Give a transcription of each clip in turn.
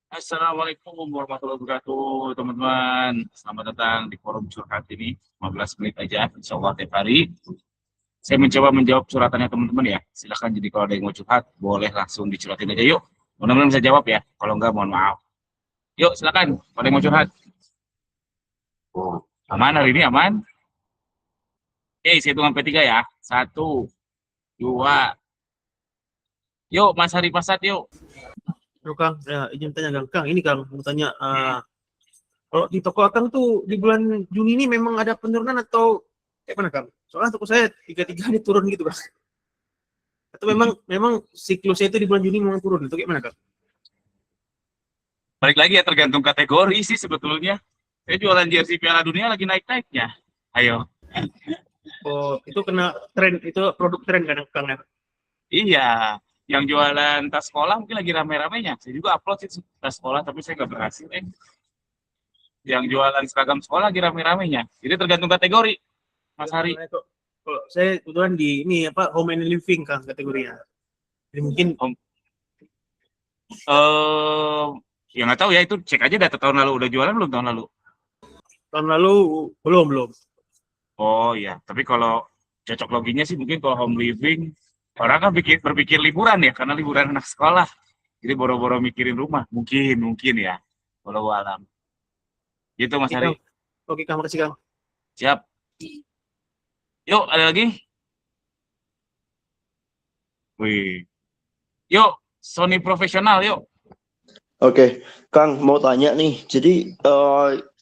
Assalamualaikum warahmatullahi wabarakatuh, teman-teman. Selamat datang di forum curhat ini. 15 menit aja, insya Allah tiap hari. Saya mencoba menjawab curhatannya teman-teman ya. Silahkan jadi kalau ada yang mau curhat, boleh langsung dicurhatin aja yuk. Mudah-mudahan bisa jawab ya. Kalau enggak, mohon maaf. Yuk, silakan. Kalau ada yang mau curhat. Oh, aman hari ini, aman? Oke, saya hitung sampai 3 ya. Satu, dua. Yuk, Mas Hari Pasat, yuk. Halo Kang, ya izin tanya Kang. Kang, ini Kang, mau tanya, kalau di toko Akang tuh di bulan Juni ini memang ada penurunan atau kayak mana Kang? Soalnya toko saya tiga-tiga ini turun gitu Kang. Atau memang siklusnya itu di bulan Juni memang turun, itu kayak mana Kang? Balik lagi ya, tergantung kategori sih sebetulnya. Saya jualan jersey Piala Dunia lagi naik-naiknya. Ayo. Oh, itu kena tren, itu produk tren kan Kang ya? Iya, yang jualan tas sekolah mungkin lagi rame-ramenya. Saya juga upload sih tas sekolah, tapi saya nggak berhasil. Yang jualan seragam sekolah lagi rame-ramenya. Jadi tergantung kategori, Mas Hari. Kalau saya kebetulan di ini apa home and living Kang kategorinya. Jadi mungkin Om, eh, ya nggak tahu ya, itu cek aja data tahun lalu. Udah jualan belum tahun lalu? tahun lalu belum. Oh iya, tapi kalau cocok loginya sih mungkin kalau home living, orang kan berpikir liburan ya, karena liburan anak sekolah. Jadi boro-boro mikirin rumah, mungkin ya. Walau alam. Gitu Mas Oke Hari. Kang. Oke Kang, makasih Kang. Siap. Yuk, ada lagi? Wih. Yuk, Sony profesional yuk. Oke, Kang mau tanya nih. Jadi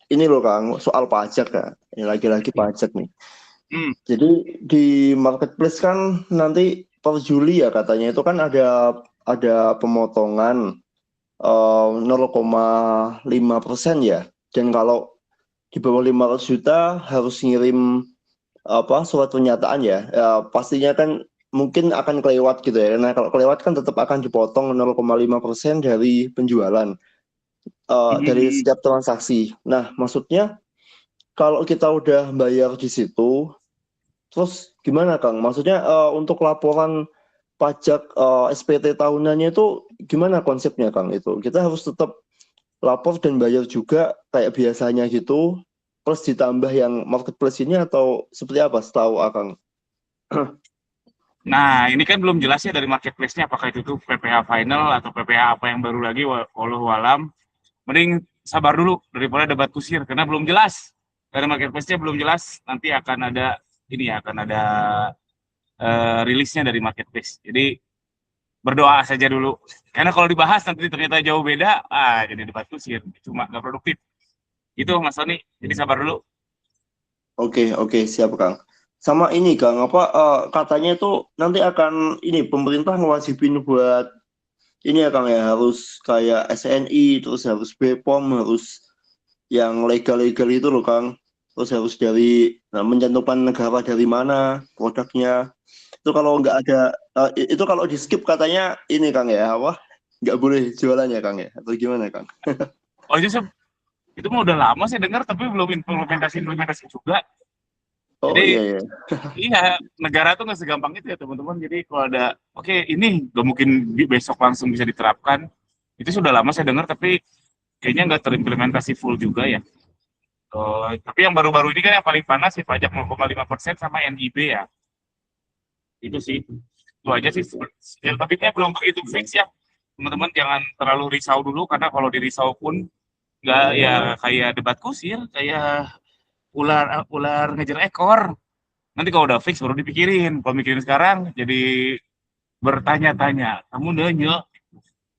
ini loh Kang, soal pajak ya. Ini lagi-lagi pajak nih. Hmm. Jadi di marketplace kan nanti per Juli ya katanya itu kan ada pemotongan 0,5% ya. Dan kalau di bawah 500 juta harus ngirim surat pernyataan ya. Pastinya kan mungkin akan kelewat gitu ya. Nah kalau kelewat kan tetap akan dipotong 0,5% dari penjualan. Dari Hmm. setiap transaksi. Nah, maksudnya kalau kita udah bayar di situ, terus gimana Kang? Maksudnya untuk laporan pajak SPT tahunannya itu gimana konsepnya Kang itu? Kita harus tetap lapor dan bayar juga kayak biasanya gitu, plus ditambah yang marketplace ini atau seperti apa setahu Akang? Nah, ini kan belum jelas ya dari marketplace-nya apakah itu tuh PPh final atau PPh apa yang baru lagi, wallahu alam. Mending sabar dulu daripada debat kusir karena belum jelas. Dari marketplace-nya belum jelas, nanti akan ada ini ya, akan ada rilisnya dari marketplace. Jadi berdoa saja dulu. Karena kalau dibahas nanti ternyata jauh beda, jadi debat kusir. Cuma nggak produktif. Itu Mas Sony, jadi sabar dulu. Oke, siap Kang. Sama ini Kang, katanya itu nanti akan ini pemerintah ngewajibin buat ini ya Kang ya, harus kayak SNI, terus harus BPOM, harus yang legal-legal itu loh Kang. Terus harus mencantumkan negara dari mana produknya. Itu kalau nggak ada, itu kalau di skip katanya ini Kang ya, nggak boleh jualan ya Kang ya, atau gimana Kang? Oh itu mah udah lama saya dengar tapi belum implementasi juga. Oh Jadi iya ya. iya, negara tuh nggak segampang itu ya teman-teman. Jadi kalau ada, oke ini nggak mungkin besok langsung bisa diterapkan. Itu sudah lama saya dengar, tapi kayaknya nggak terimplementasi full juga ya. Tapi yang baru-baru ini kan yang paling panas sih pajak 0,5% sama NIB ya. Itu sih, itu aja sih. Ya, tapi ini belum begitu fix ya. Teman-teman jangan terlalu risau dulu, karena kalau dirisau pun nggak ya kayak debat kusir, kayak ular ular ngejar ekor. Nanti kalau udah fix baru dipikirin. Kalau mikirin sekarang jadi bertanya-tanya. Kamu nanya.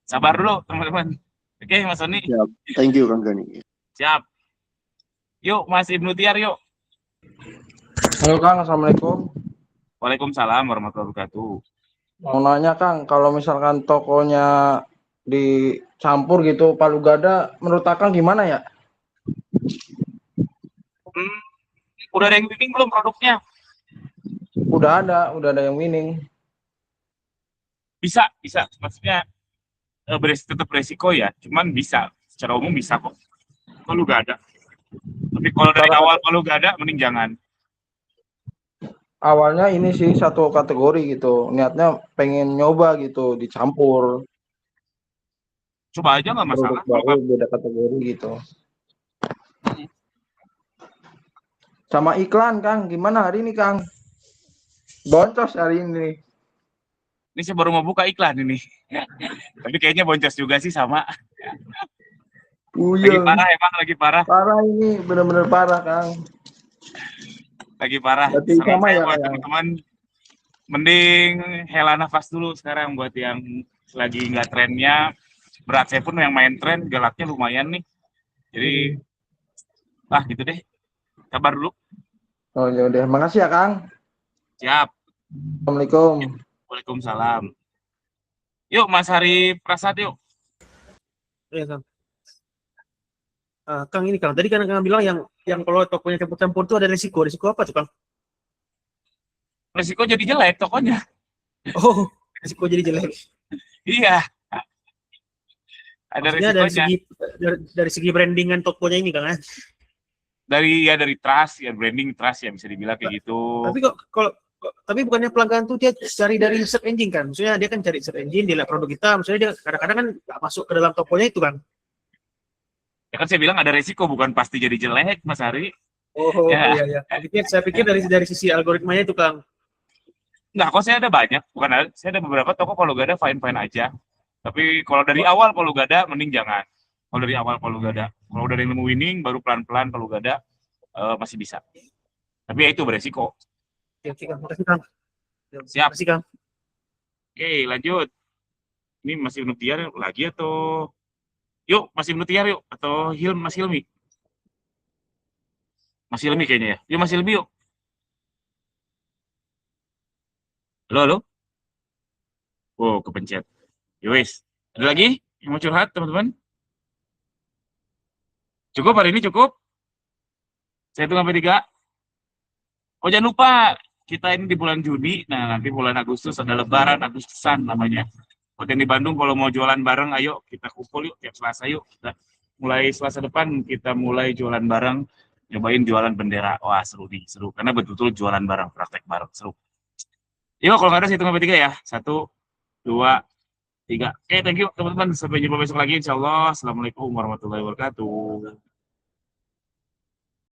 Sabar dulu teman-teman. Oke Mas Sony. Siap. Thank you Kang Gani. Siap. Yuk Mas Ibnu Tiar yuk. Halo Kang, Assalamualaikum. Waalaikumsalam warahmatullahi wabarakatuh. Mau nanya Kang, kalau misalkan tokonya dicampur gitu, palu gada, menurut Akang gimana ya? Udah ada yang bikin belum produknya? Udah ada yang winning. Bisa. Maksudnya tetap beresiko ya. Cuman bisa. Secara umum bisa kok. Kalau nggak ada. Tapi kalau dari awal kalau nggak ada, mending jangan. Awalnya ini sih satu kategori gitu, niatnya pengen nyoba gitu, dicampur. Coba aja nggak masalah. Produk baru beda kategori gitu. Sama iklan Kang, gimana hari ini Kang? Boncos hari ini. Ini saya baru mau buka iklan ini. Tapi kayaknya boncos juga sih sama. Lagi Puyeng. parah emang, lagi parah. Parah ini, bener-bener parah Kang. Lagi parah. Berarti Saran sama saya ya, buat Kang? teman-teman, mending hela nafas dulu sekarang buat yang lagi nggak trennya. Berat saya pun yang main tren, galaknya lumayan nih. Jadi, gitu deh. Kabar dulu. Oh ya udah, makasih ya Kang. Siap. Assalamualaikum. Waalaikumsalam. Yuk, Mas Hari Prasad yuk. Iya, Kang. Kang ini Kang, tadi kan Kang bilang yang kalau tokonya campur-campur itu ada risiko. Risiko apa tuh Kang? Resiko jadi jelek tokonya. Oh, risiko jadi jelek. Iya. Ada Maksudnya risikonya. dari segi brandingan tokonya ini Kang ya. Dari trust ya, branding trust ya, bisa dibilang kayak gitu. Tapi bukannya pelanggan tuh dia cari dari search engine kan? Maksudnya dia kan cari search engine, dia lihat produk kita, maksudnya dia kadang-kadang kan nggak masuk ke dalam tokonya itu kan? Ya kan saya bilang ada resiko, bukan pasti jadi jelek, Mas Hari. Oh Ya. iya. Saya pikir dari sisi algoritmanya itu Kang. Nggak, kok saya ada banyak. Bukan ada, saya ada beberapa toko kalau gak ada fine-fine aja. Tapi kalau dari awal kalau gak ada, mending jangan. Kalau dari awal kalau gak ada. Kalau udah nemu winning, baru pelan-pelan kalau gak ada, masih bisa. Tapi ya itu beresiko. Oke Kang, makasih Kang. Siap. Makasih Kang. Oke, lanjut. Ini masih Nutiar lagi atau... Yuk, masih Nutiar yuk. Atau Mas Hilmi. Mas Hilmi kayaknya ya. Yuk Mas Hilmi yuk. Halo? Oh, kepencet. Yowes. Ada lagi yang mau curhat, teman-teman? Cukup hari ini, cukup? Saya hitung sampai 3. Oh, jangan lupa, kita ini di bulan Juni, nah nanti bulan Agustus ada Lebaran, Agustusan namanya. Buat yang di Bandung, kalau mau jualan bareng, ayo kita kumpul yuk, tiap Selasa yuk. Kita mulai Selasa depan, kita mulai jualan bareng, nyobain jualan bendera. Wah, seru nih, seru. Karena betul-betul jualan bareng, praktek bareng, seru. Yuk, kalau nggak ada, saya hitung sampai 3 ya. 1, 2, 3. Oke, thank you teman-teman. Sampai jumpa besok lagi, insya Allah. Assalamualaikum warahmatullahi wabarakatuh.